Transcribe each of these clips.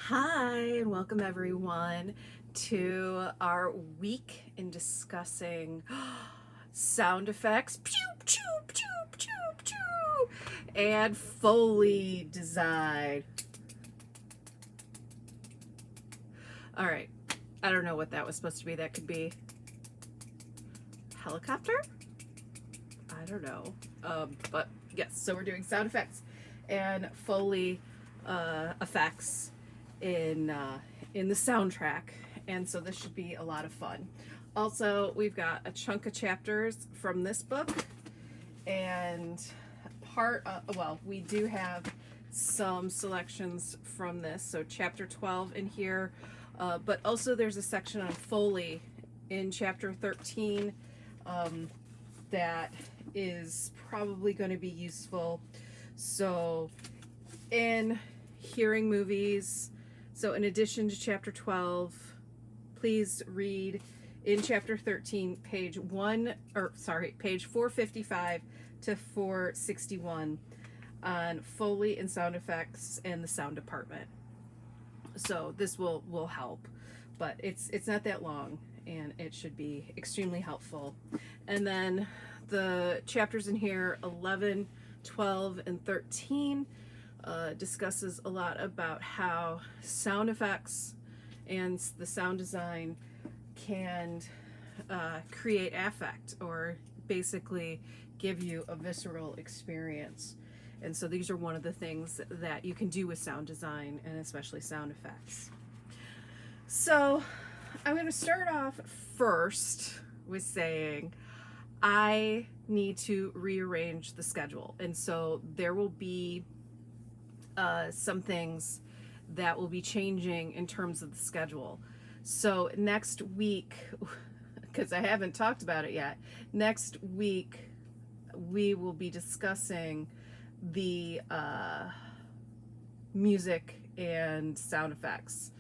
Hi, and welcome everyone to our week in discussing sound effects, pew, pew, pew, pew, pew, and Foley design. All right, I don't know what that was supposed to be. That could be helicopter? I don't know. But yes, so we're doing sound effects and Foley effects in the soundtrack, and so this should be a lot of fun. Also, we've got a chunk of chapters from this book, and we do have some selections from this. So chapter 12 in here, but also there's a section on Foley in chapter 13 that is probably going to be useful. So in hearing movies, so in addition to chapter 12, please read in chapter 13 page 455 to 461 on Foley and sound effects and the sound department. So this will help, but it's not that long and it should be extremely helpful. And then the chapters in here 11, 12, and 13 discusses a lot about how sound effects and the sound design can create affect, or basically give you a visceral experience. And so these are one of the things that you can do with sound design, and especially sound effects. So I'm going to start off first with saying I need to rearrange the schedule. And so there will be some things that will be changing in terms of the schedule. So next week, because I haven't talked about it yet, next week we will be discussing the music and sound effects.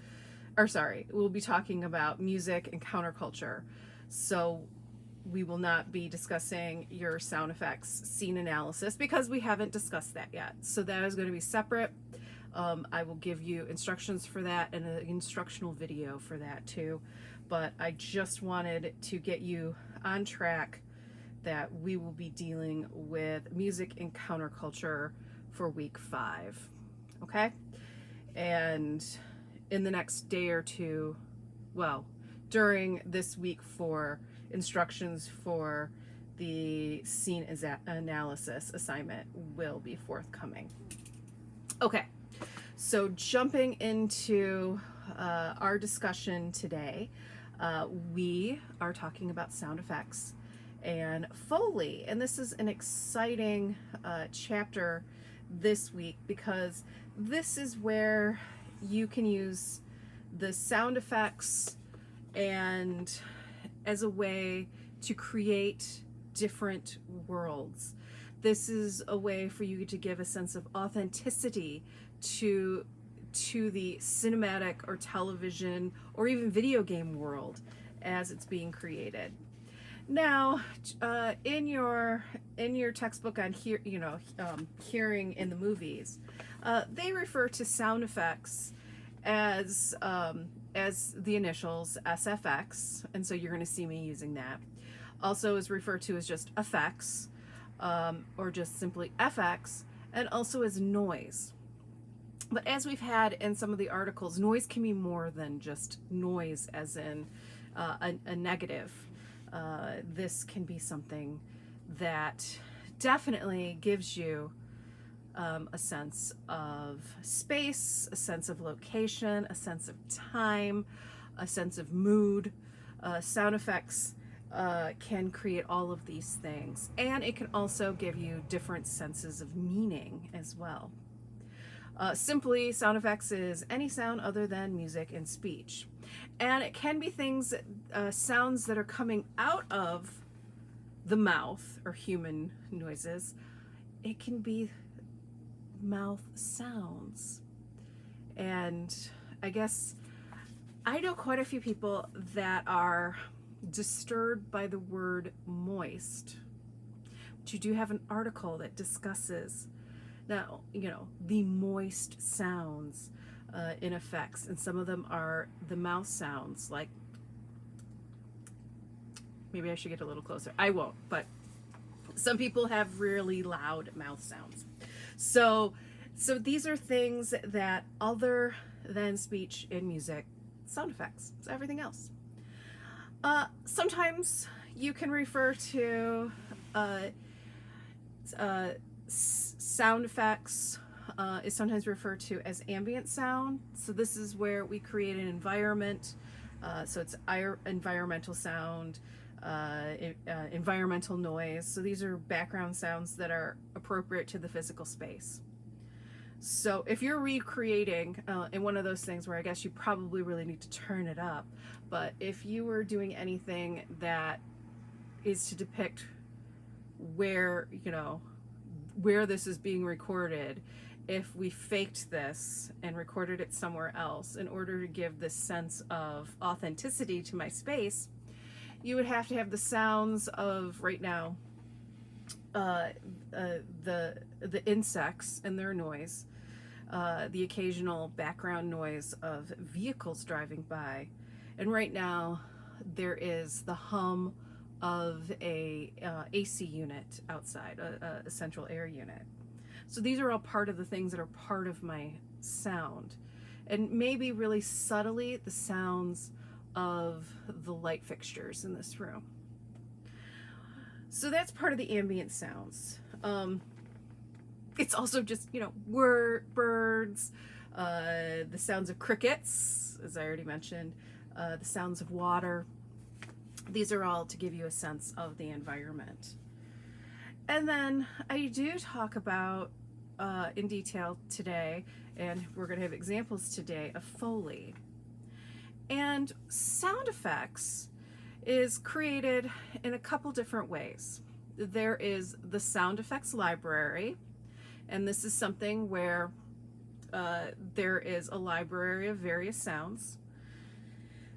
Or sorry, we'll be talking about music and counterculture. So we will not be discussing your sound effects scene analysis because we haven't discussed that yet. So that is going to be separate. I will give you instructions for that and an instructional video for that too. But I just wanted to get you on track that we will be dealing with music and counterculture for week 5. Okay? And in the next day or two, well, during this week for instructions for the scene analysis assignment will be forthcoming. Okay, so jumping into our discussion today, we are talking about sound effects and Foley, and this is an exciting chapter this week because this is where you can use the sound effects and as a way to create different worlds. This is a way for you to give a sense of authenticity to the cinematic or television or even video game world as it's being created. Now, in your textbook on hearing in the movies, they refer to sound effects as the initials SFX, and so you're going to see me using that. Also is referred to as just effects, or just simply FX, and also as noise. But as we've had in some of the articles, noise can be more than just noise as in a negative. This can be something that definitely gives you a sense of space, a sense of location, a sense of time, a sense of mood. Sound effects can create all of these things, and it can also give you different senses of meaning as well. Simply, sound effects is any sound other than music and speech. And it can be things, sounds that are coming out of the mouth or human noises. It can be mouth sounds. And I guess I know quite a few people that are disturbed by the word moist. But you do have an article that discusses now, the moist sounds. in effects, and some of them are the mouth sounds, like, maybe I should get a little closer. I won't, but some people have really loud mouth sounds. So these are things that, other than speech and music, sound effects, it's everything else. Sometimes you can refer to sound effects is sometimes referred to as ambient sound. So this is where we create an environment. So it's environmental sound, environmental noise. So these are background sounds that are appropriate to the physical space. So if you're recreating, in one of those things where I guess you probably really need to turn it up, but if you were doing anything that is to depict where, where this is being recorded, if we faked this and recorded it somewhere else in order to give this sense of authenticity to my space, you would have to have the sounds of, right now, the insects and their noise, the occasional background noise of vehicles driving by, and right now there is the hum of a AC unit outside, a central air unit. So these are all part of the things that are part of my sound, and maybe really subtly the sounds of the light fixtures in this room. So that's part of the ambient sounds. It's also just, birds, the sounds of crickets, as I already mentioned, the sounds of water. These are all to give you a sense of the environment. And then I do talk about in detail today, and we're going to have examples today of Foley. And sound effects is created in a couple different ways. There is the sound effects library, and this is something where there is a library of various sounds.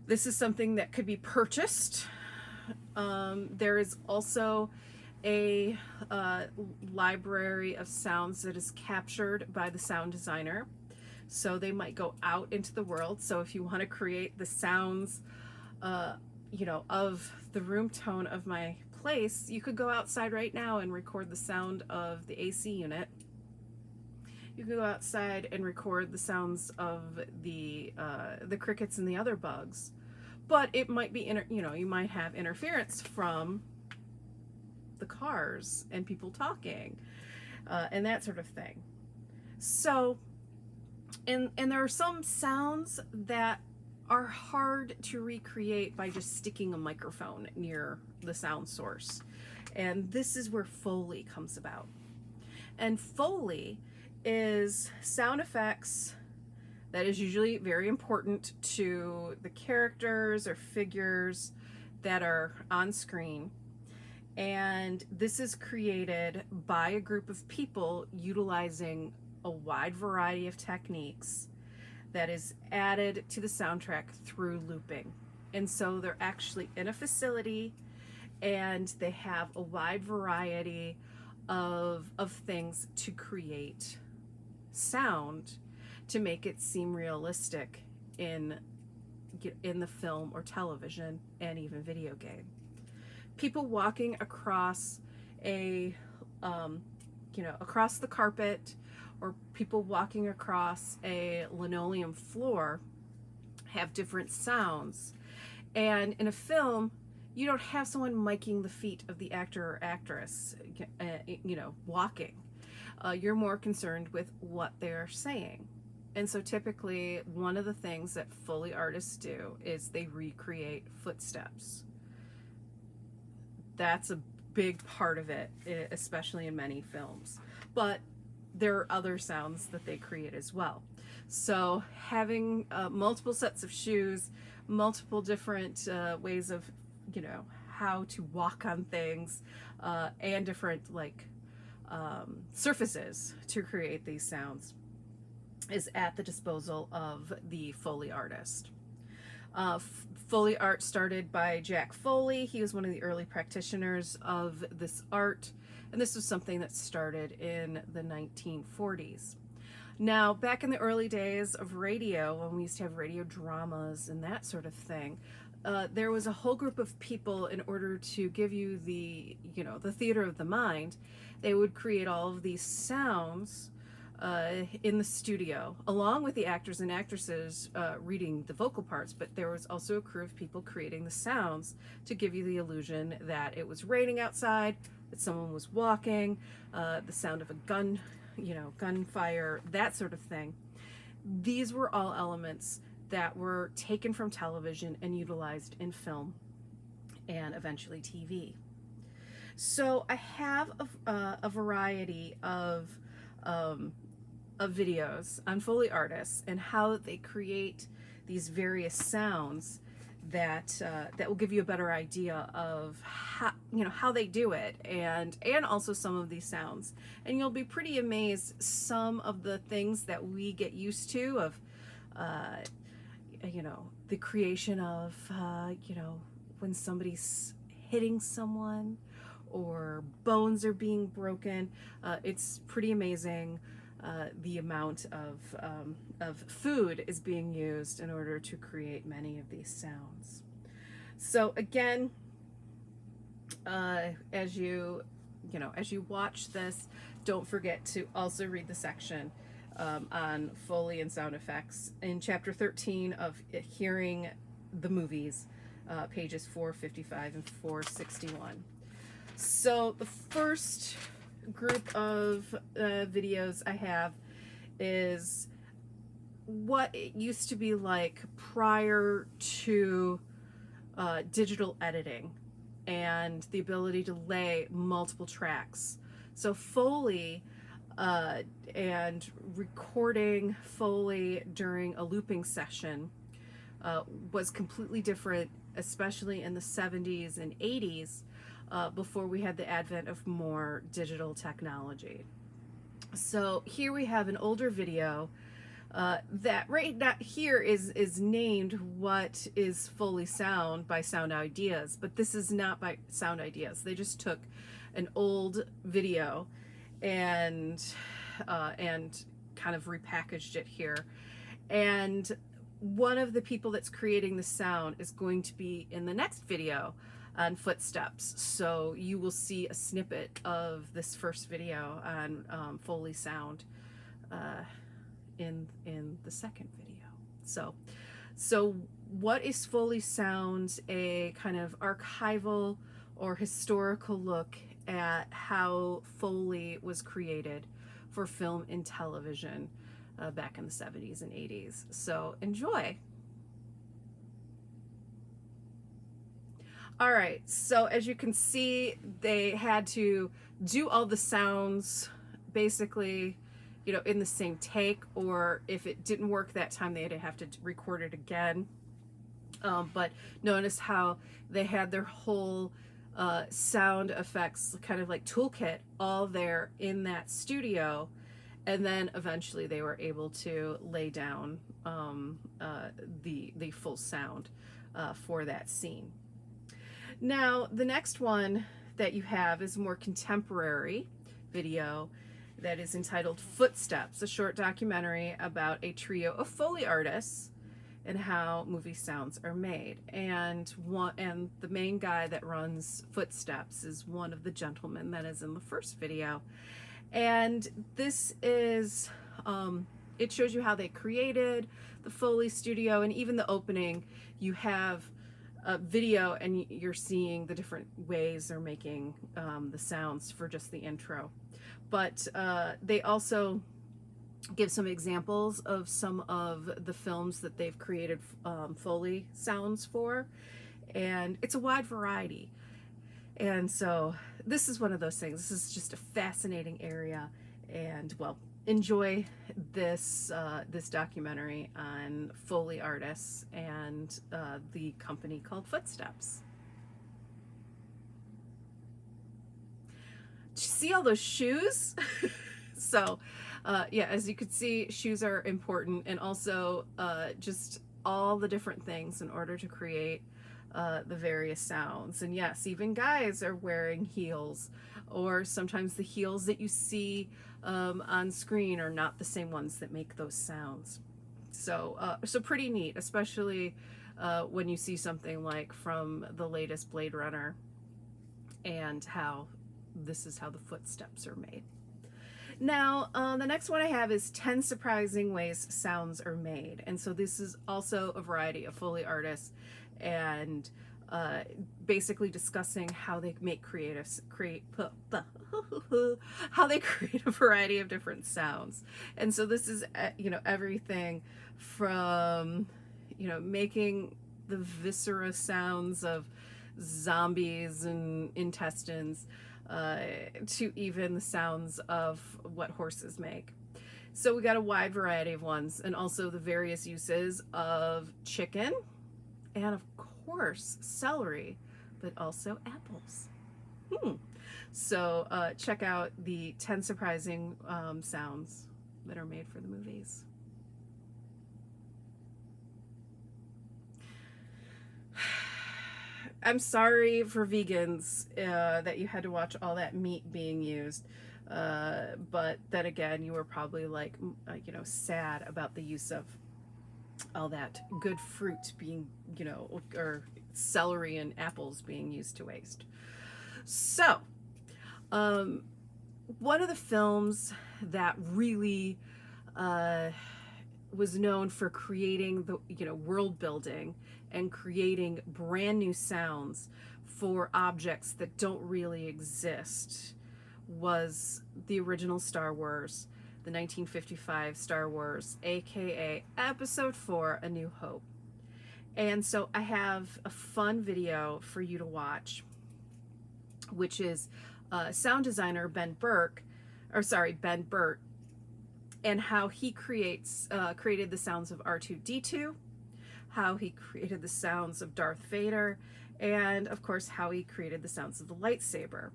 This is something that could be purchased. There is also a library of sounds that is captured by the sound designer. So they might go out into the world. So if you want to create the sounds, of the room tone of my place, you could go outside right now and record the sound of the AC unit. You could go outside and record the sounds of the crickets and the other bugs. But it might be, you might have interference from the cars and people talking, and that sort of thing. So, and there are some sounds that are hard to recreate by just sticking a microphone near the sound source. And this is where Foley comes about. And Foley is sound effects that is usually very important to the characters or figures that are on screen. And this is created by a group of people utilizing a wide variety of techniques that is added to the soundtrack through looping. And so they're actually in a facility, and they have a wide variety of things to create sound to make it seem realistic in the film or television and even video game. People walking across across the carpet, or people walking across a linoleum floor have different sounds. And in a film, you don't have someone miking the feet of the actor or actress, walking. You're more concerned with what they're saying. And so typically one of the things that Foley artists do is they recreate footsteps. That's a big part of it, especially in many films. But there are other sounds that they create as well. So having multiple sets of shoes, multiple different ways of, how to walk on things, and different surfaces to create these sounds is at the disposal of the Foley artist. Foley art started by Jack Foley. He was one of the early practitioners of this art, and this was something that started in the 1940s. Now, back in the early days of radio, when we used to have radio dramas and that sort of thing, there was a whole group of people, in order to give you the, the theater of the mind, they would create all of these sounds in the studio, along with the actors and actresses reading the vocal parts. But there was also a crew of people creating the sounds to give you the illusion that it was raining outside, that someone was walking, the sound of a gun, gunfire, that sort of thing. These were all elements that were taken from television and utilized in film and eventually TV. So I have a variety of videos on Foley artists and how they create these various sounds that will give you a better idea of how they do it, and also some of these sounds. And you'll be pretty amazed some of the things that we get used to of the creation of when somebody's hitting someone or bones are being broken. It's pretty amazing the amount of food is being used in order to create many of these sounds. So again, as you watch this, don't forget to also read the section on Foley and sound effects in chapter 13 of Hearing the Movies, pages 455 and 461. So the first group of videos I have is what it used to be like prior to digital editing and the ability to lay multiple tracks. So Foley and recording Foley during a looping session was completely different, especially in the 70s and 80s, before we had the advent of more digital technology. So here we have an older video that right now here is named What is Foley Sound by Sound Ideas, but this is not by Sound Ideas. They just took an old video and kind of repackaged it here. And one of the people that's creating the sound is going to be in the next video on footsteps. So you will see a snippet of this first video on Foley sound in the second video. So what is Foley sound? A kind of archival or historical look at how Foley was created for film and television back in the 70s and 80s. So enjoy. All right, so as you can see, they had to do all the sounds basically, in the same take, or if it didn't work that time, they'd have to record it again. But notice how they had their whole sound effects kind of like toolkit all there in that studio, and then eventually they were able to lay down the full sound for that scene. Now, the next one that you have is a more contemporary video that is entitled Footsteps, a short documentary about a trio of Foley artists and how movie sounds are made. And the main guy that runs Footsteps is one of the gentlemen that is in the first video. And this is, it shows you how they created the Foley studio, and even the opening, you have a video and you're seeing the different ways they're making the sounds for just the intro. But they also give some examples of some of the films that they've created Foley sounds for, and it's a wide variety. And so this is one of those things. This is just a fascinating area, and well, enjoy this this documentary on Foley artists and the company called Footsteps. Did you see all those shoes? So yeah, as you could see, shoes are important, and also just all the different things in order to create the various sounds. And yes, even guys are wearing heels or sometimes the heels that you see on screen are not the same ones that make those sounds. So pretty neat, especially when you see something like from the latest Blade Runner, and how this is how the footsteps are made. Now, the next one I have is 10 surprising ways sounds are made. And so this is also a variety of Foley artists, and basically discussing how they make how they create a variety of different sounds. And so this is, everything from, making the viscera sounds of zombies and intestines, to even the sounds of what horses make. So we got a wide variety of ones, and also the various uses of chicken, and of course celery, but also apples. So check out the 10 surprising sounds that are made for the movies. I'm sorry for vegans that you had to watch all that meat being used. But then again, you were probably like, sad about the use of all that good fruit being, or celery and apples being used to waste. So, one of the films that really was known for creating the, world building and creating brand new sounds for objects that don't really exist was the original Star Wars, the 1955 Star Wars, aka Episode 4, A New Hope. And so I have a fun video for you to watch, which is sound designer Ben Burt, and how he created the sounds of R2-D2, how he created the sounds of Darth Vader, and of course how he created the sounds of the lightsaber.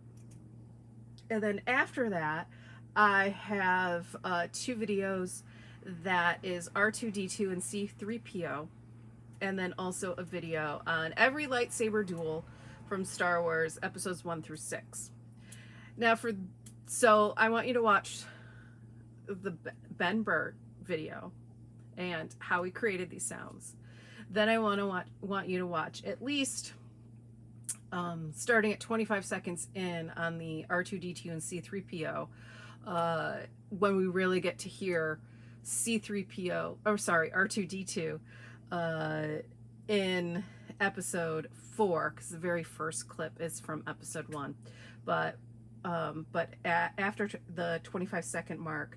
And then after that, I have 2 videos that is R2-D2 and C-3PO, and then also a video on every lightsaber duel from Star Wars episodes 1 through 6. Now so I want you to watch the Ben Burt video and how he created these sounds. Then I want you to watch at least starting at 25 seconds in on the R2-D2 and C-3PO, when we really get to hear R2-D2 in episode 4, because the very first clip is from episode 1. But after the 25-second mark,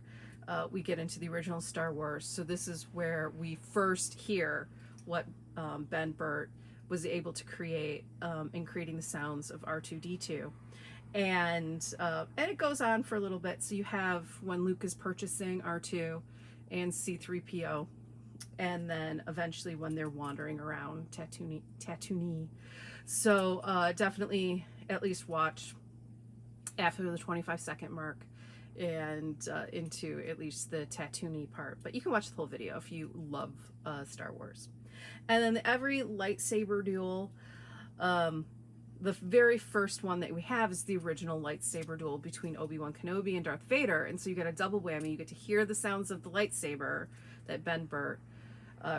we get into the original Star Wars. So this is where we first hear what Ben Burt was able to create in creating the sounds of R2-D2. And it goes on for a little bit. So you have when Luke is purchasing R2 and C-3PO, and then eventually when they're wandering around Tatooine. So definitely at least watch after the 25-second mark and into at least the Tatooine part. But you can watch the whole video if you love Star Wars. And then every lightsaber duel, the very first one that we have is the original lightsaber duel between Obi-Wan Kenobi and Darth Vader. And so you get a double whammy. You get to hear the sounds of the lightsaber that Ben Burt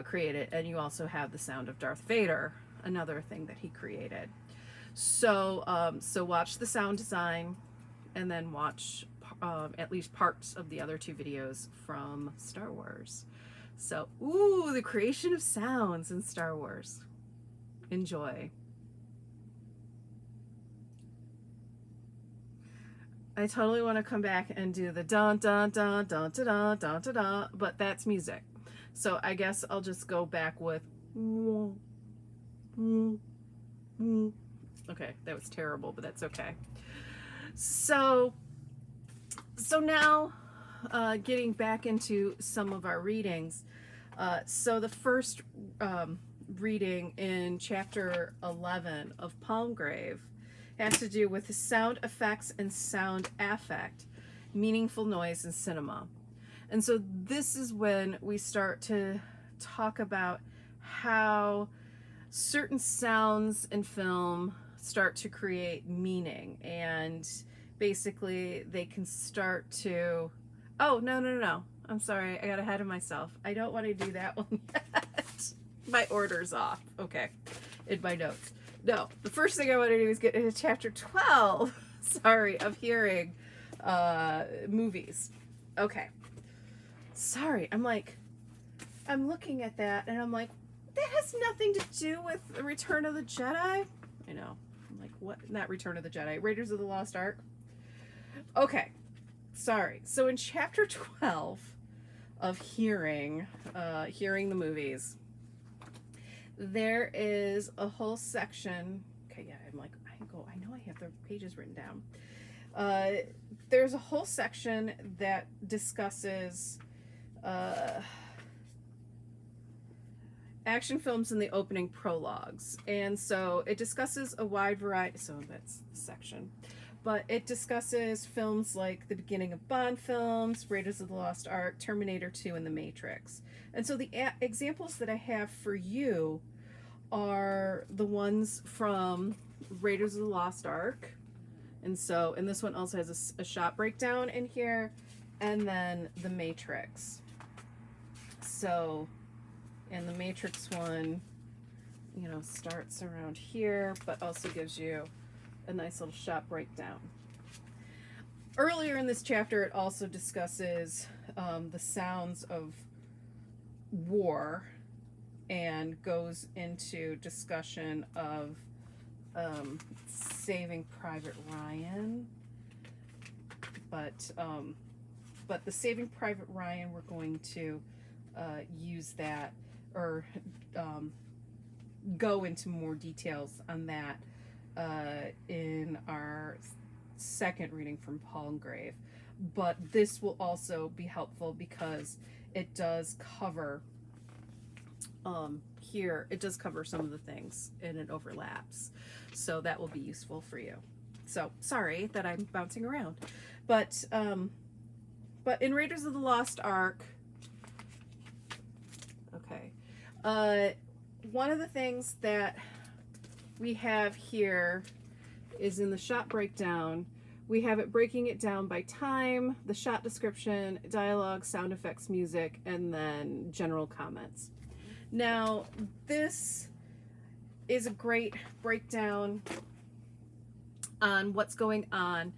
created, and you also have the sound of Darth Vader, another thing that he created. So so watch the sound design, and then watch at least parts of the other 2 videos from Star Wars. So, the creation of sounds in Star Wars. Enjoy. I totally want to come back and do the dun dun dun dun dun dun dun dun dun, but that's music. So I guess I'll just go back with. Okay, that was terrible, but that's okay. So now, getting back into some of our readings. So the first reading in chapter 11 of Palmgrave has to do with the sound effects and sound affect, meaningful noise in cinema. And so this is when we start to talk about how certain sounds in film start to create meaning, and basically they can start to, oh, no, no, no, no. I'm sorry, I got ahead of myself. I don't want to do that one yet. My order's off. Okay, in my notes. No, the first thing I want to do is get into chapter 12, sorry, of hearing movies. Okay. Sorry, I'm looking at that and I'm like, that has nothing to do with Return of the Jedi. I know. I'm like, what? Not Return of the Jedi. Raiders of the Lost Ark. Okay. Sorry. So in chapter 12 of hearing the movies, there is a whole section. Okay, yeah, I'm like, I know I have the pages written down. There's a whole section that discusses action films in the opening prologues. And so it discusses a wide variety, so that's the section. But it discusses films like the beginning of Bond films, Raiders of the Lost Ark, Terminator 2, and The Matrix. And so the examples that I have for you are the ones from Raiders of the Lost Ark. And this one also has a shot breakdown in here, and then The Matrix. So, and the Matrix one, starts around here, but also gives you a nice little shot breakdown. Earlier in this chapter, it also discusses the sounds of war and goes into discussion of Saving Private Ryan. But the Saving Private Ryan, we're going to use that, or go into more details on that in our second reading from Palgrave. But this will also be helpful because it does cover it does cover some of the things and it overlaps, so that will be useful for you. So sorry that I'm bouncing around, but in Raiders of the Lost Ark, okay, one of the things that we have here is in the shot breakdown. We have it breaking it down by time, the shot description, dialogue, sound effects, music, and then general comments. Now, this is a great breakdown on what's going on,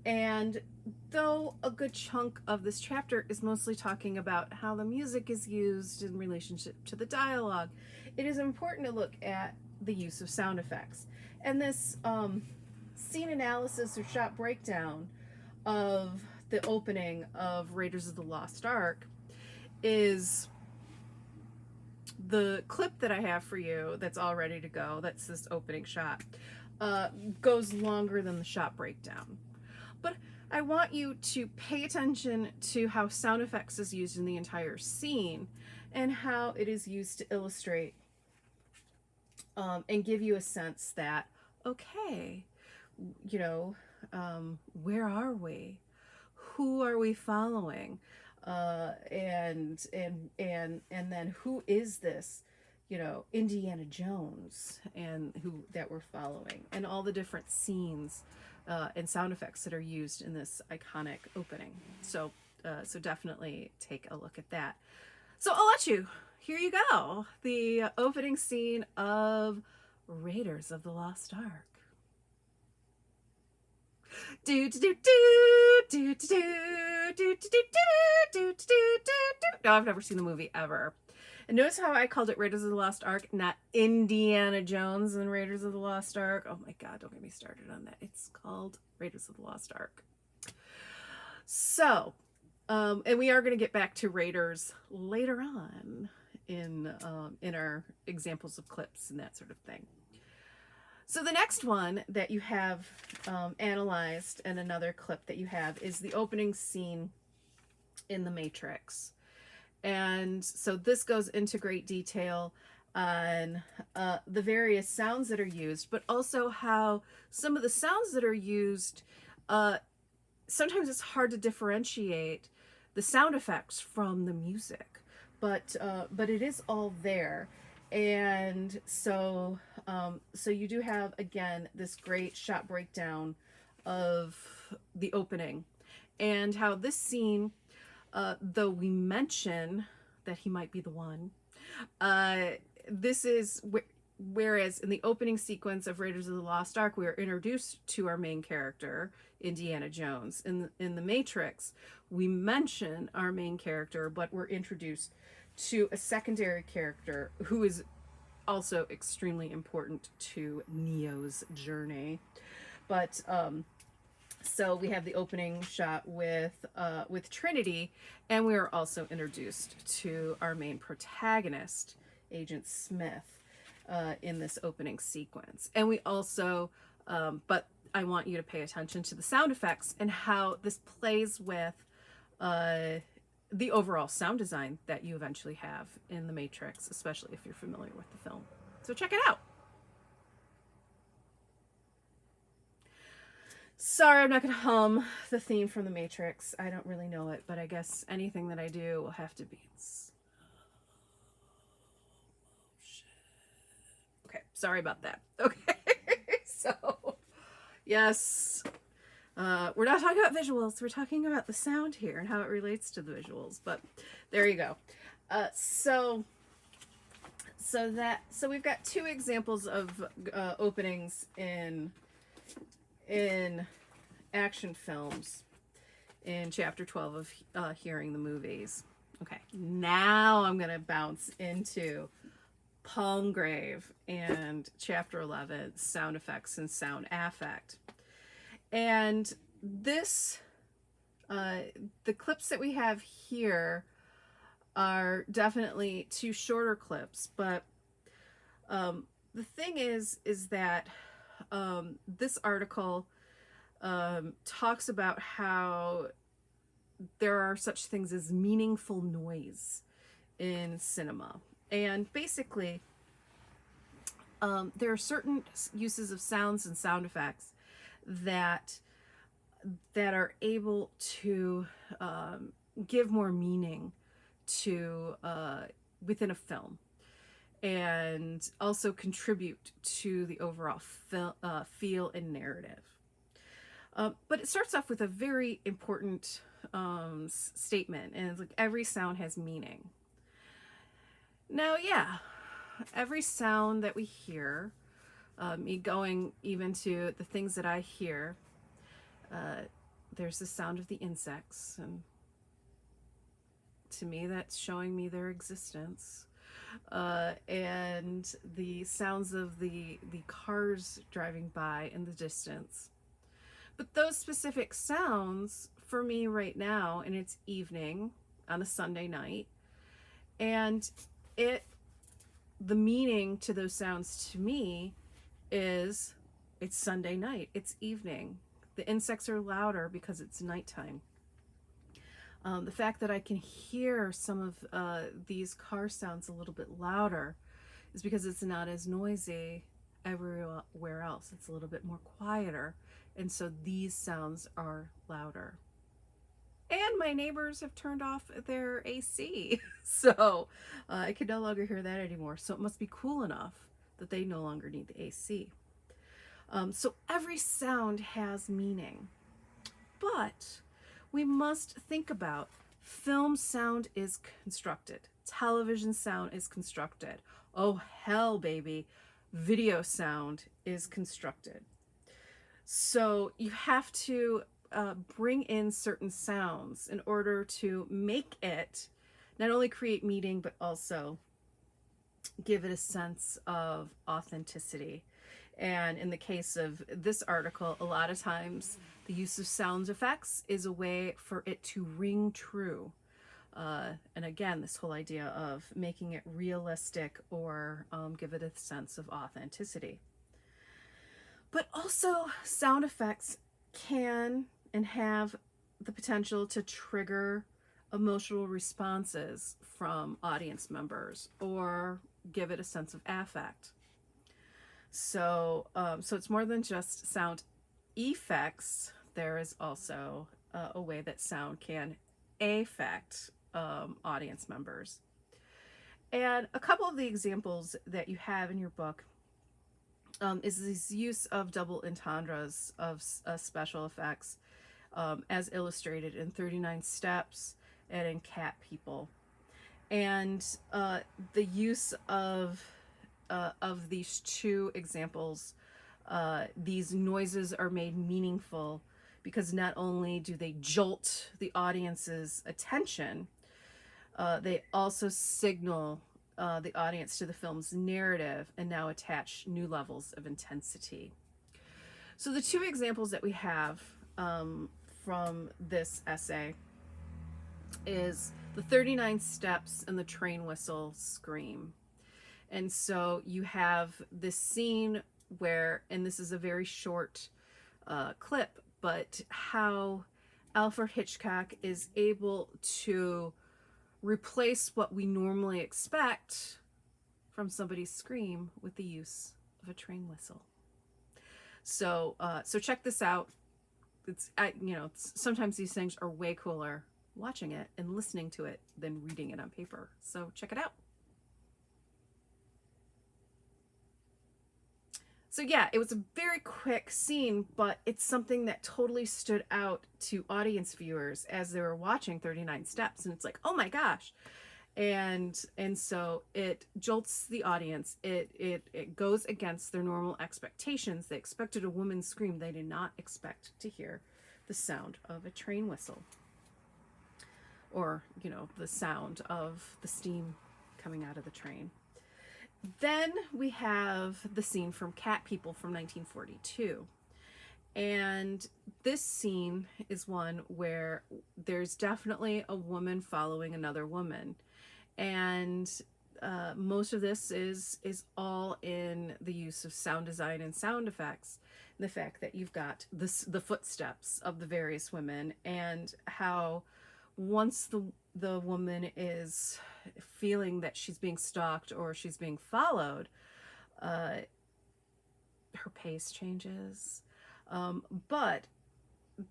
and though a good chunk of this chapter is mostly talking about how the music is used in relationship to the dialogue, it is important to look at the use of sound effects. And this scene analysis or shot breakdown of the opening of Raiders of the Lost Ark is the clip that I have for you that's all ready to go. That's this opening shot. Goes longer than the shot breakdown. But I want you to pay attention to how sound effects is used in the entire scene and how it is used to illustrate and give you a sense that, okay, where are we? Who are we following? And then who is this, Indiana Jones, and who that we're following, and all the different scenes and sound effects that are used in this iconic opening. So definitely take a look at that. So I'll let you. Here you go. The opening scene of Raiders of the Lost Ark. No, I've never seen the movie ever. And notice how I called it Raiders of the Lost Ark, not Indiana Jones and Raiders of the Lost Ark. Oh my God, don't get me started on that. It's called Raiders of the Lost Ark. So, and we are going to get back to Raiders later on in our examples of clips and that sort of thing. So the next one that you have analyzed, and another clip that you have, is the opening scene in The Matrix. And so this goes into great detail on the various sounds that are used, but also how some of the sounds that are used, sometimes it's hard to differentiate the sound effects from the music, but it is all there. And so you do have, again, this great shot breakdown of the opening, and how this scene, though we mention that he might be the one, uh, this is whereas in the opening sequence of Raiders of the Lost Ark, we are introduced to our main character, Indiana Jones. In the Matrix, we mention our main character, but we're introduced to a secondary character who is also extremely important to Neo's journey. But so we have the opening shot with Trinity, and we are also introduced to our main protagonist, Agent Smith, in this opening sequence. And we also, but I want you to pay attention to the sound effects and how this plays with the overall sound design that you eventually have in The Matrix, especially if you're familiar with the film. So check it out. Sorry, I'm not going to hum the theme from The Matrix. I don't really know it, but I guess anything that I do will have to be... Okay, sorry about that. Okay, so, yes, we're not talking about visuals. We're talking about the sound here and how it relates to the visuals, but there you go. So we've got two examples of openings in action films in chapter 12 of Hearing the Movies. Okay, now I'm going to bounce into Palmgrave and chapter 11, sound effects and sound affect. And this, the clips that we have here are definitely two shorter clips, but the thing is that this article talks about how there are such things as meaningful noise in cinema. And basically, there are certain uses of sounds and sound effects that are able to give more meaning to within a film, and also contribute to the overall feel and narrative. But it starts off with a very important statement, and it's like every sound has meaning. Now, yeah, every sound that we hear, me going even to the things that I hear, there's the sound of the insects, and to me that's showing me their existence. And the sounds of the cars driving by in the distance. But those specific sounds for me right now, and it's evening on a Sunday night, and the meaning to those sounds to me is it's Sunday night, it's evening. The insects are louder because it's nighttime. The fact that I can hear some of these car sounds a little bit louder is because it's not as noisy everywhere else. It's a little bit more quieter, and so these sounds are louder. And my neighbors have turned off their AC, so I can no longer hear that anymore. So it must be cool enough that they no longer need the AC. So every sound has meaning, but we must think about film sound is constructed, television sound is constructed. Oh hell, baby, video sound is constructed. So you have to bring in certain sounds in order to make it not only create meaning, but also give it a sense of authenticity. And in the case of this article, a lot of times the use of sound effects is a way for it to ring true. And again, this whole idea of making it realistic or give it a sense of authenticity. But also, sound effects can and have the potential to trigger emotional responses from audience members or give it a sense of affect. So it's more than just sound effects. There is also a way that sound can affect audience members. And a couple of the examples that you have in your book is this use of double entendres of special effects as illustrated in 39 Steps and in Cat People. And the use of these two examples, these noises are made meaningful because not only do they jolt the audience's attention, they also signal the audience to the film's narrative and now attach new levels of intensity. So the two examples that we have from this essay is the 39 Steps and the train whistle scream. And so you have this scene where, and this is a very short clip, but how Alfred Hitchcock is able to replace what we normally expect from somebody's scream with the use of a train whistle. So check this out. It's sometimes these things are way cooler watching it and listening to it than reading it on paper. So check it out. So yeah, it was a very quick scene, but it's something that totally stood out to audience viewers as they were watching 39 Steps. And it's like, oh my gosh. And so it jolts the audience. It goes against their normal expectations. They expected a woman scream. They did not expect to hear the sound of a train whistle. Or, the sound of the steam coming out of the train. Then we have the scene from Cat People from 1942. And this scene is one where there's definitely a woman following another woman. And most of this is all in the use of sound design and sound effects. And the fact that you've got the footsteps of the various women, and how once the woman is feeling that she's being stalked or she's being followed, her pace changes. But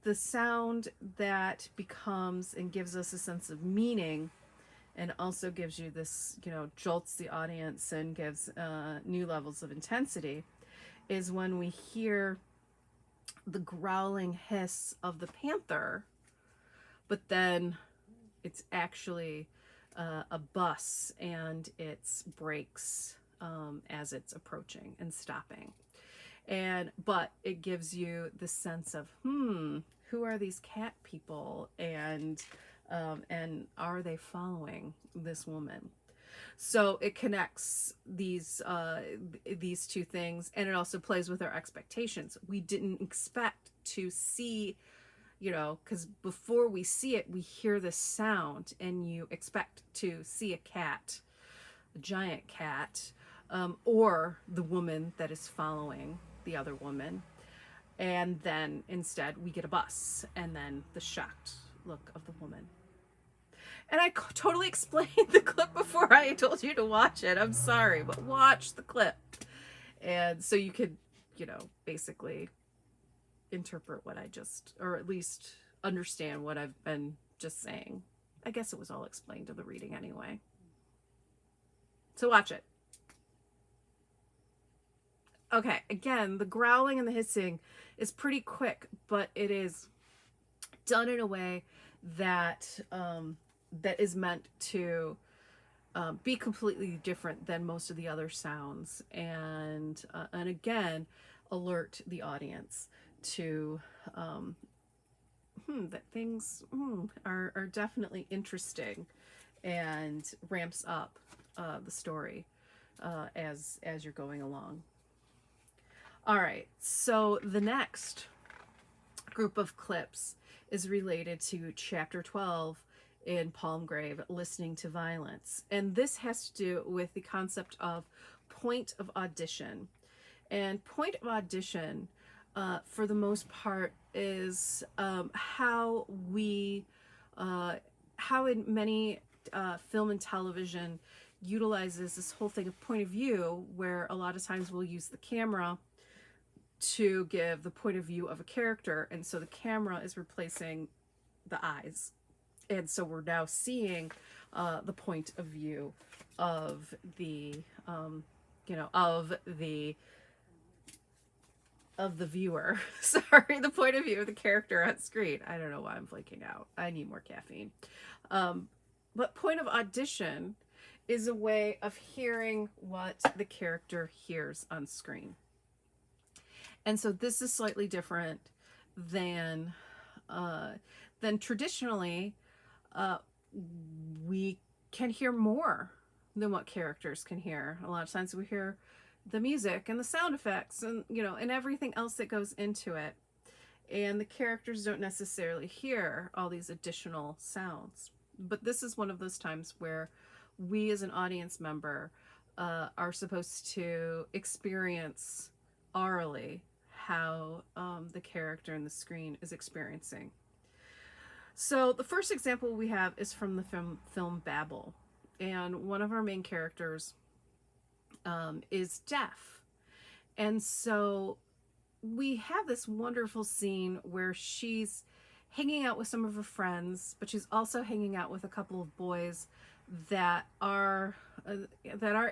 the sound that becomes and gives us a sense of meaning, and also gives you this, jolts the audience and gives new levels of intensity, is when we hear the growling hiss of the panther, but then it's actually a bus and its brakes as it's approaching and stopping. But it gives you the sense of, who are these cat people, and are they following this woman? So it connects these two things, and it also plays with our expectations. We didn't expect to see, because before we see it, we hear this sound, and you expect to see a cat, a giant cat, or the woman that is following the other woman. And then instead we get a bus, and then the shocked look of the woman. And I totally explained the clip before I told you to watch it. I'm sorry, but watch the clip. And so you could, basically interpret what I just, or at least understand what I've been just saying. I guess it was all explained in the reading anyway. So watch it. Okay, again, the growling and the hissing is pretty quick, but it is done in a way that that is meant to be completely different than most of the other sounds, and again, alert the audience to that things are definitely interesting, and ramps up the story as you're going along. All right, so the next group of clips is related to chapter 12 in Palmgrave, Listening to Violence. And this has to do with the concept of point of audition. And point of audition, for the most part, is how in many film and television utilizes this whole thing of point of view, where a lot of times we'll use the camera to give the point of view of a character, and so the camera is replacing the eyes, and so we're now seeing the point of view of the of the viewer. Sorry, the point of view of the character on screen. I don't know why I'm flaking out. I need more caffeine. But point of audition is a way of hearing what the character hears on screen. And so this is slightly different than uh, traditionally we can hear more than what characters can hear. A lot of times we hear the music and the sound effects and and everything else that goes into it. And the characters don't necessarily hear all these additional sounds. But this is one of those times where we as an audience member are supposed to experience orally how the character in the screen is experiencing. So the first example we have is from the film Babel. And one of our main characters is deaf. And so we have this wonderful scene where she's hanging out with some of her friends, but she's also hanging out with a couple of boys that are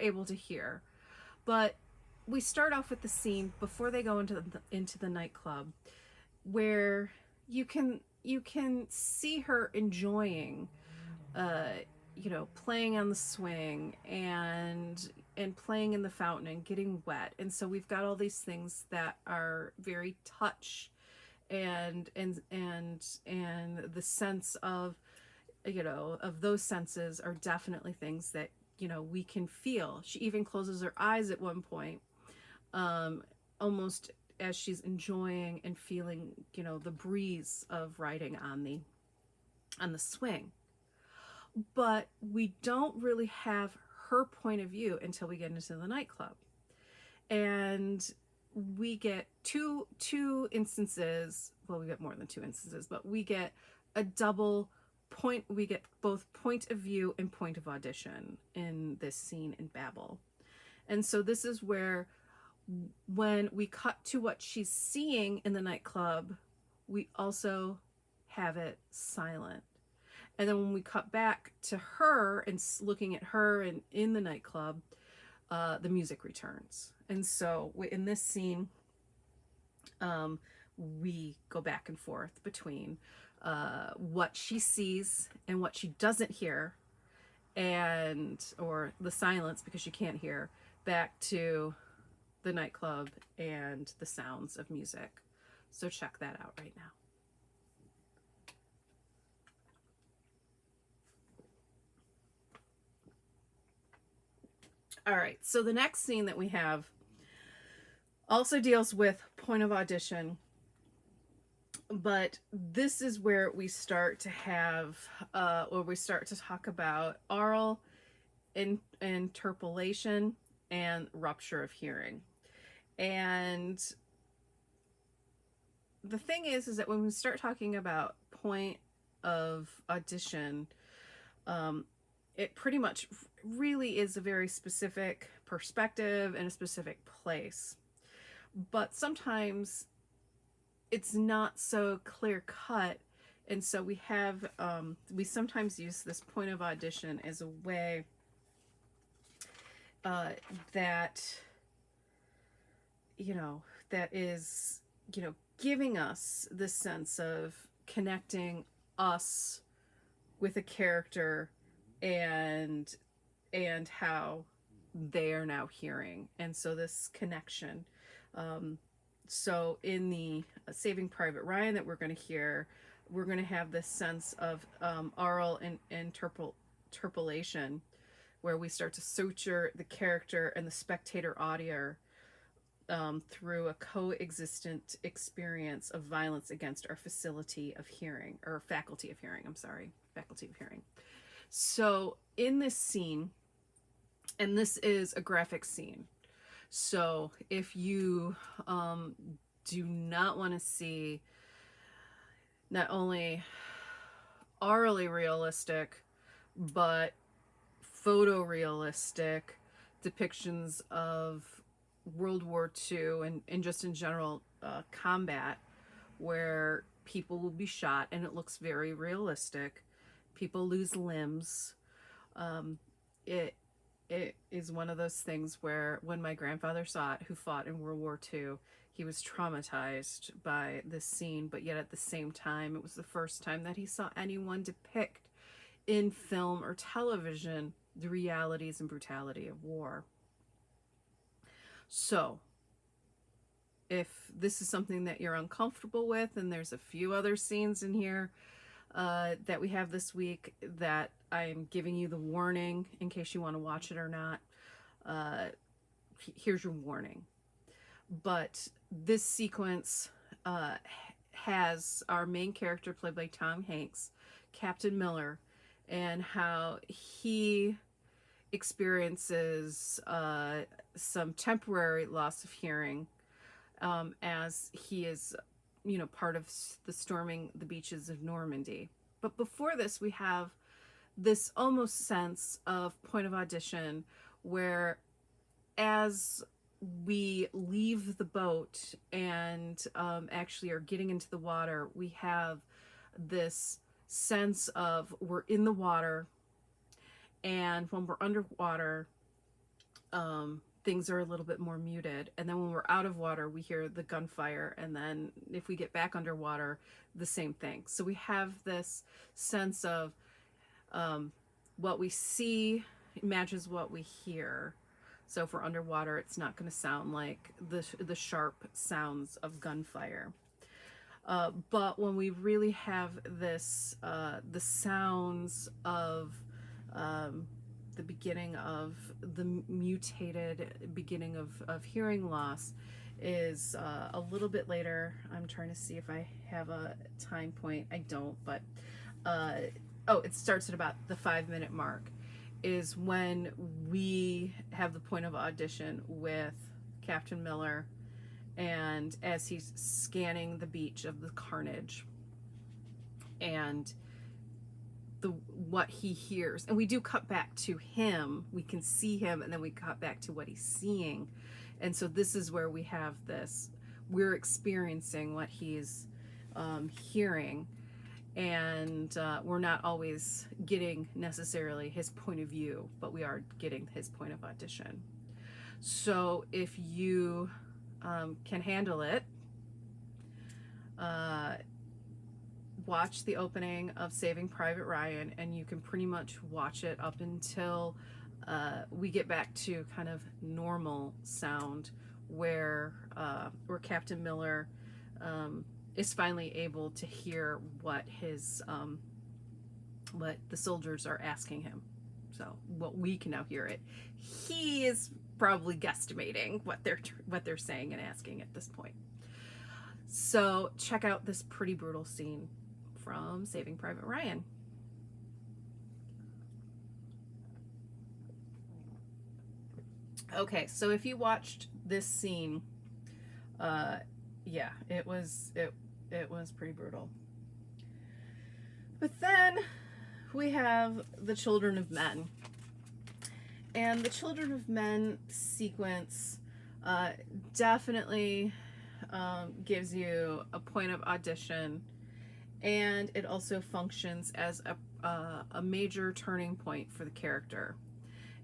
able to hear. But we start off with the scene before they go into the nightclub, where you can see her enjoying playing on the swing and playing in the fountain and getting wet. And so we've got all these things that are very touch and the sense of of those senses are definitely things that we can feel. She even closes her eyes at one point, almost as she's enjoying and feeling the breeze of riding on the swing. But we don't really have her point of view until we get into the nightclub. And we get two instances, well, we get more than two instances, but we get a double point. We get both point of view and point of audition in this scene in Babel. And so this is where, when we cut to what she's seeing in the nightclub, we also have it silent. And then when we cut back to her and looking at her and in the nightclub, the music returns. And so in this scene, we go back and forth between what she sees and what she doesn't hear, or the silence because she can't hear, back to the nightclub and the sounds of music. So check that out right now. All right, so the next scene that we have also deals with point of audition, but this is where we start to have, or we start to talk about oral interpolation and rupture of hearing. And the thing is that when we start talking about point of audition, it pretty much really is a very specific perspective and a specific place. But sometimes it's not so clear cut. And so we have, we sometimes use this point of audition as a way that, that is, giving us the sense of connecting us with a character and how they are now hearing. And so this connection, so in the Saving Private Ryan that we're going to hear, we're going to have this sense of oral and interpolation, where we start to suture the character and the spectator audio through a coexistent experience of violence against our faculty of hearing. So in this scene, and this is a graphic scene, so if you do not want to see not only orally realistic but photorealistic depictions of World War II and just in general combat, where people will be shot and it looks very realistic, people lose limbs, it is one of those things where when my grandfather saw it, who fought in World War II, he was traumatized by this scene, but yet at the same time, it was the first time that he saw anyone depict in film or television the realities and brutality of war. So, if this is something that you're uncomfortable with, and there's a few other scenes in here that we have this week that I'm giving you the warning in case you want to watch it or not, uh, here's your warning. But this sequence has our main character, played by Tom Hanks, Captain Miller, and how he experiences some temporary loss of hearing as he is, part of the storming the beaches of Normandy. But before this, we have this almost sense of point of audition where as we leave the boat and actually are getting into the water, we have this sense of we're in the water, and when we're underwater, things are a little bit more muted. And then when we're out of water, we hear the gunfire. And then if we get back underwater, the same thing. So we have this sense of what we see matches what we hear. So if we're underwater, it's not going to sound like the sharp sounds of gunfire. But when we really have this, the sounds of the beginning of the mutated beginning of hearing loss is a little bit later. I'm trying to see if I have a time point. I don't, but it starts at about the 5-minute mark is when we have the point of audition with Captain Miller, and as he's scanning the beach of the carnage and what he hears, and we do cut back to him, we can see him, and then we cut back to what he's seeing. And so this is where we have this, we're experiencing what he's hearing, and we're not always getting necessarily his point of view, but we are getting his point of audition. So if you can handle it, watch the opening of Saving Private Ryan, and you can pretty much watch it up until we get back to kind of normal sound, where Captain Miller is finally able to hear what his what the soldiers are asking him. So what we can now hear it. He is probably guesstimating what they're saying and asking at this point. So check out this pretty brutal scene from Saving Private Ryan. Okay, so if you watched this scene, yeah, it was pretty brutal. But then we have the Children of Men. And the Children of Men sequence definitely gives you a point of audition, and it also functions as a major turning point for the character.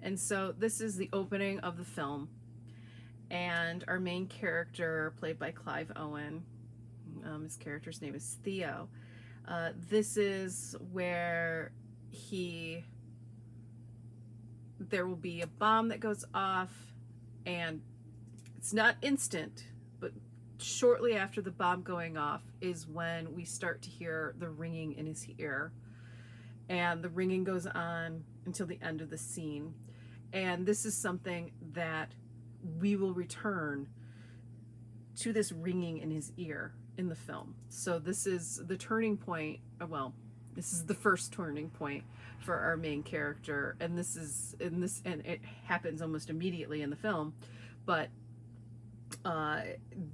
And so this is the opening of the film, and our main character, played by Clive Owen, his character's name is Theo. This is where there will be a bomb that goes off, and it's not instant, but shortly after the bomb going off is when we start to hear the ringing in his ear, and the ringing goes on until the end of the scene. And this is something that we will return to, this ringing in his ear in the film. So this is the turning point. Well, this is the first turning point for our main character, and and it happens almost immediately in the film. But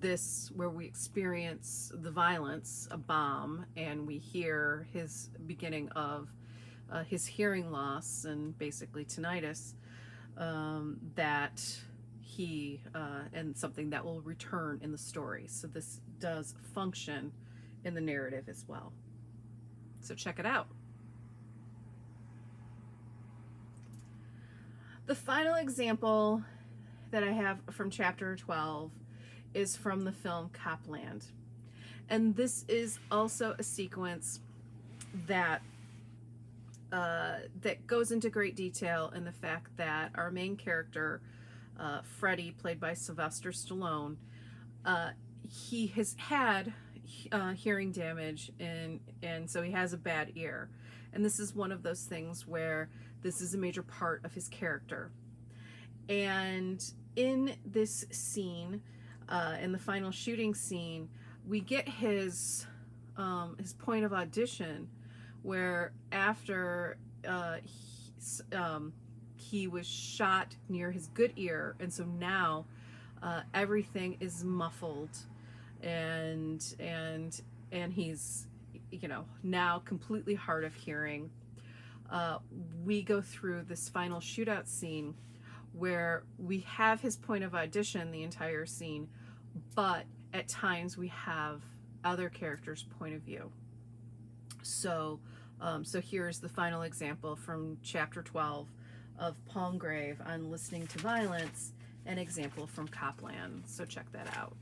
this, where we experience the violence, a bomb, and we hear his beginning of his hearing loss and basically tinnitus, that he and something that will return in the story. So this does function in the narrative as well. So check it out. The final example that I have from chapter 12 is from the film Copland. And this is also a sequence that that goes into great detail in the fact that our main character, Freddie, played by Sylvester Stallone, he has had hearing damage, and so he has a bad ear. And this is one of those things where this is a major part of his character. And in this scene, in the final shooting scene, we get his point of audition, where after he was shot near his good ear, and so now everything is muffled, and he's, you know, now completely hard of hearing. We go through this final shootout scene where we have his point of audition the entire scene, but at times we have other characters' point of view. So here's the final example from chapter 12 of Palmgrave on listening to violence, an example from Copland. So check that out.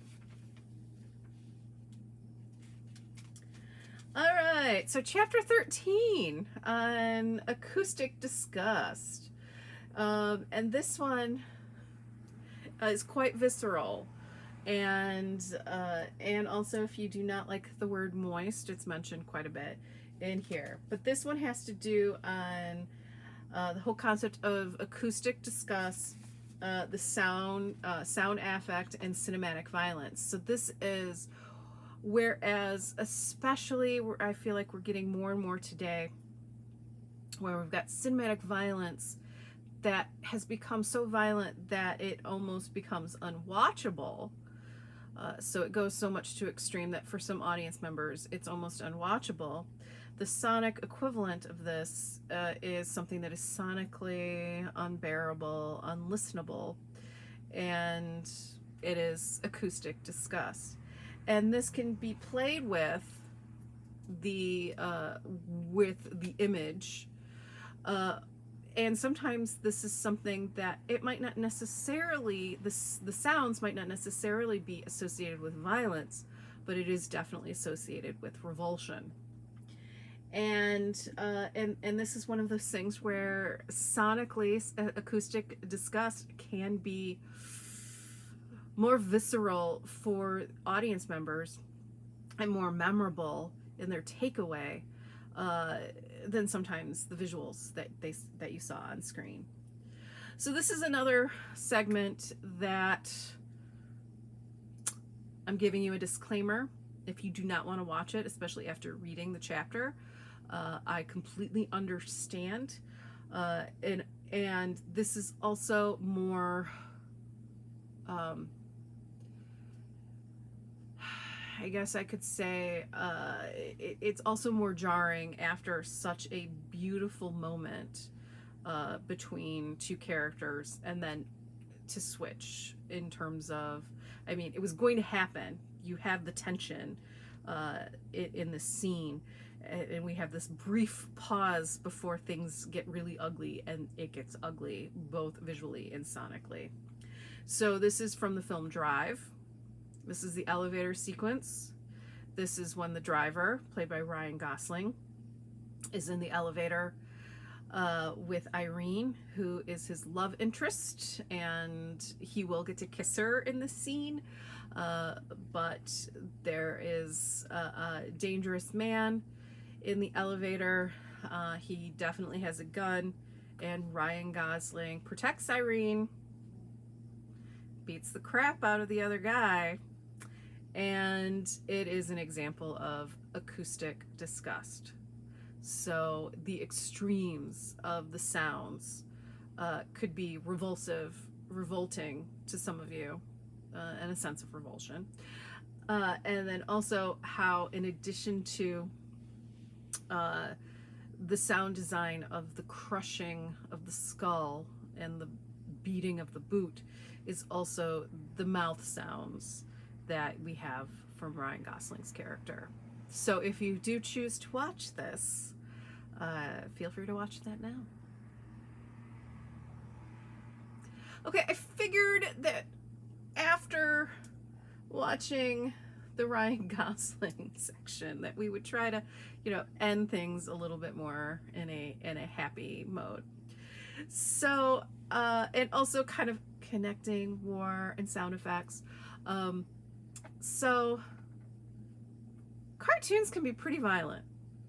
All right, so chapter 13 on acoustic disgust. And this one is quite visceral. And also, if you do not like the word moist, it's mentioned quite a bit in here. But this one has to do on the whole concept of acoustic disgust, the sound affect, and cinematic violence. So this is, whereas especially where I feel like we're getting more and more today, where we've got cinematic violence that has become so violent that it almost becomes unwatchable. So it goes so much to extreme that for some audience members it's almost unwatchable. The sonic equivalent of this is something that is sonically unbearable, unlistenable, and it is acoustic disgust. And this can be played with the image, and sometimes this is something that it might not necessarily, the sounds might not necessarily be associated with violence, but it is definitely associated with revulsion. And this is one of those things where sonically acoustic disgust can be more visceral for audience members and more memorable in their takeaway than sometimes the visuals that you saw on screen. So this is another segment that I'm giving you a disclaimer. If you do not want to watch it, especially after reading the chapter, I completely understand. And this is also more, I guess I could say, it's also more jarring after such a beautiful moment between two characters, and then to switch in terms of, I mean, it was going to happen. You have the tension in the scene, and we have this brief pause before things get really ugly, and it gets ugly both visually and sonically. So this is from the film Drive. This is the elevator sequence. This is when the driver, played by Ryan Gosling, is in the elevator with Irene, who is his love interest, and he will get to kiss her in this scene. But there is a dangerous man in the elevator. He definitely has a gun, and Ryan Gosling protects Irene, beats the crap out of the other guy, and it is an example of acoustic disgust. So the extremes of the sounds could be revolting to some of you, and a sense of revulsion. And then also how, in addition to the sound design of the crushing of the skull and the beating of the boot, is also the mouth sounds that we have from Ryan Gosling's character. So if you do choose to watch this, feel free to watch that now. Okay, I figured that after watching the Ryan Gosling section that we would try to, end things a little bit more in a happy mode. So, and also kind of connecting war and sound effects. So cartoons can be pretty violent,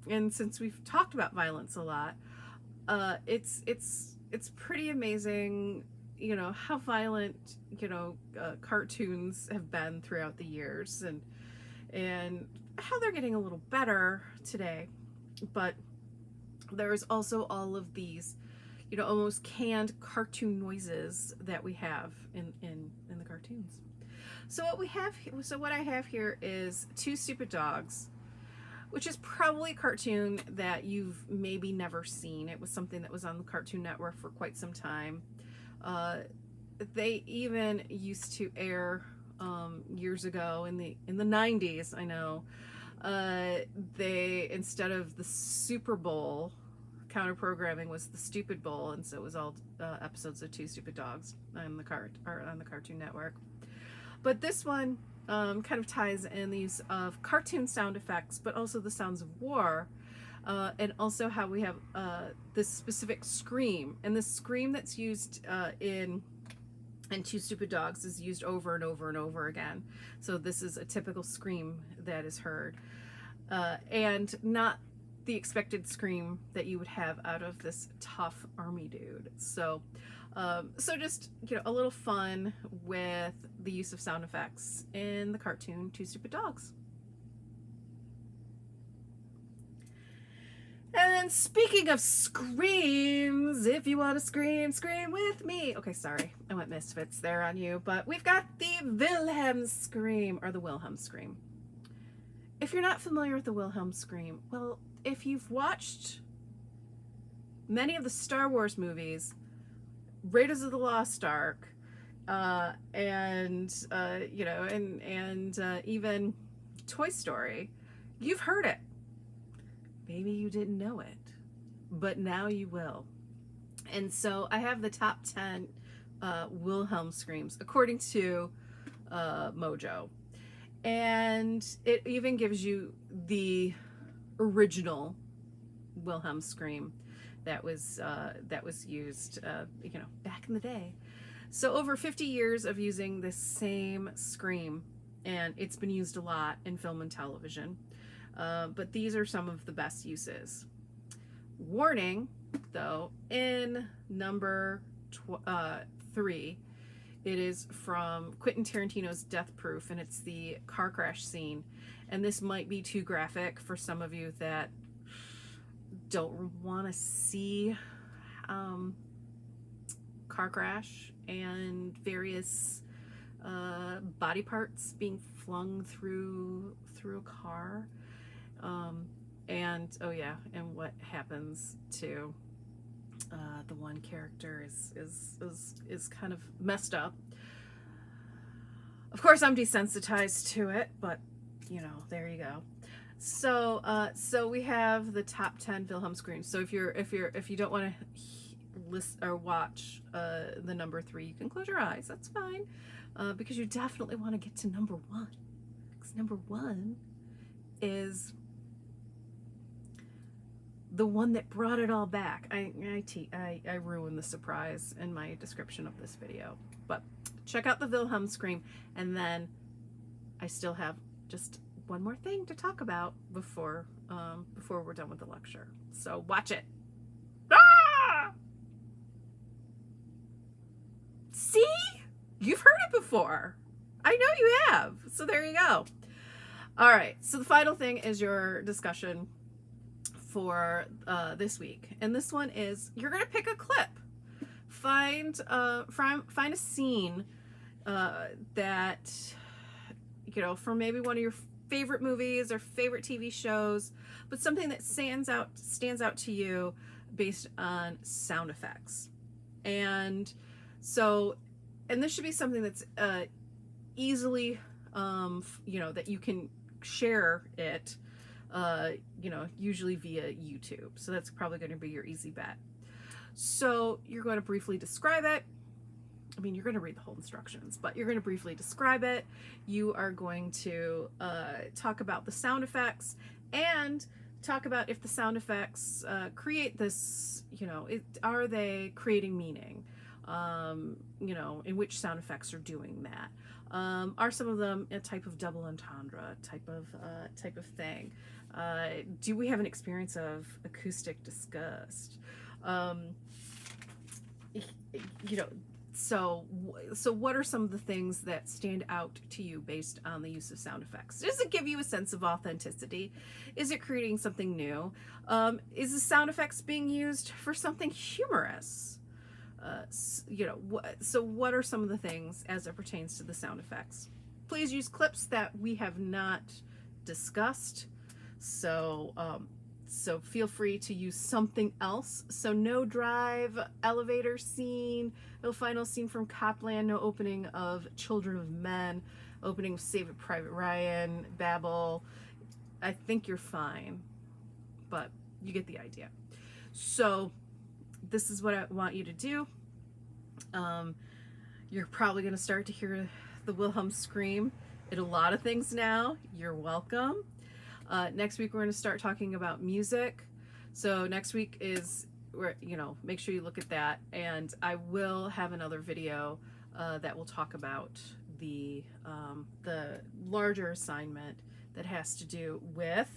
and since we've talked about violence a lot, it's pretty amazing, how violent, cartoons have been throughout the years, and how they're getting a little better today. But there's also all of these, almost canned cartoon noises that we have in the cartoons. So what I have here is Two Stupid Dogs, which is probably a cartoon that you've maybe never seen. It was something that was on the Cartoon Network for quite some time. They even used to air years ago in the 90s, I know. They, instead of the Super Bowl, counter programming was the Stupid Bowl, and so it was all episodes of Two Stupid Dogs on the Cartoon Network. But this one kind of ties in the use of cartoon sound effects, but also the sounds of war, and also how we have this specific scream, and the scream that's used in Two Stupid Dogs is used over and over and over again. So this is a typical scream that is heard, and not the expected scream that you would have out of this tough army dude. So just, a little fun with the use of sound effects in the cartoon Two Stupid Dogs. And then speaking of screams, if you want to scream, scream with me. Okay, sorry, I went Misfits there on you, but we've got the Wilhelm scream, or the Wilhelm scream. If you're not familiar with the Wilhelm scream, well, if you've watched many of the Star Wars movies, Raiders of the Lost Ark, and even Toy Story, you've heard it. Maybe you didn't know it, but now you will. And so I have the top 10 Wilhelm screams according to Mojo, and it even gives you the original Wilhelm scream that was used, back in the day. So over 50 years of using the same scream, and it's been used a lot in film and television. But these are some of the best uses. Warning, though, in number 3, it is from Quentin Tarantino's Death Proof, and it's the car crash scene. And this might be too graphic for some of you that don't want to see car crash and various body parts being flung through a car, and what happens to the one character is kind of messed up. Of course, I'm desensitized to it, but there you go. So we have the top 10 Wilhelm screams. So if you don't want to list or watch the number 3, you can close your eyes. That's fine, because you definitely want to get to number 1, because number 1 is the one that brought it all back. I ruined the surprise in my description of this video, but check out the Wilhelm scream, and then I still have just one more thing to talk about before we're done with the lecture. So watch it. Ah! See? You've heard it before. I know you have. So there you go. All right. So the final thing is your discussion for this week. And this one is, you're going to pick a clip. Find a scene that, from maybe one of your favorite movies or favorite TV shows, but something that stands out to you based on sound effects. And so, and this should be something that's easily, that you can share it, usually via YouTube. So that's probably going to be your easy bet. So you're going to briefly describe it. I mean, you're going to read the whole instructions, but you're going to briefly describe it. You are going to talk about the sound effects and talk about if the sound effects create this, are they creating meaning? In which sound effects are doing that? Are some of them a type of double entendre type of thing? Do we have an experience of acoustic disgust? So what are some of the things that stand out to you based on the use of sound effects? Does it give you a sense of authenticity? Is it creating something new? Is the sound effects being used for something humorous? So what are some of the things as it pertains to the sound effects? Please use clips that we have not discussed. So feel free to use something else. So no drive, elevator scene, no final scene from Copland, no opening of Children of Men, opening of Save It Private Ryan, Babel. I think you're fine, but you get the idea. So this is what I want you to do. You're probably going to start to hear the Wilhelm scream in a lot of things now. You're welcome. Next week we're going to start talking about music. So next week is make sure you look at that, and I will have another video that will talk about the larger assignment that has to do with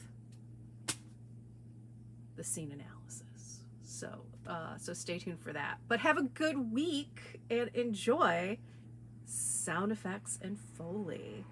the scene analysis. So stay tuned for that. But have a good week and enjoy sound effects and Foley.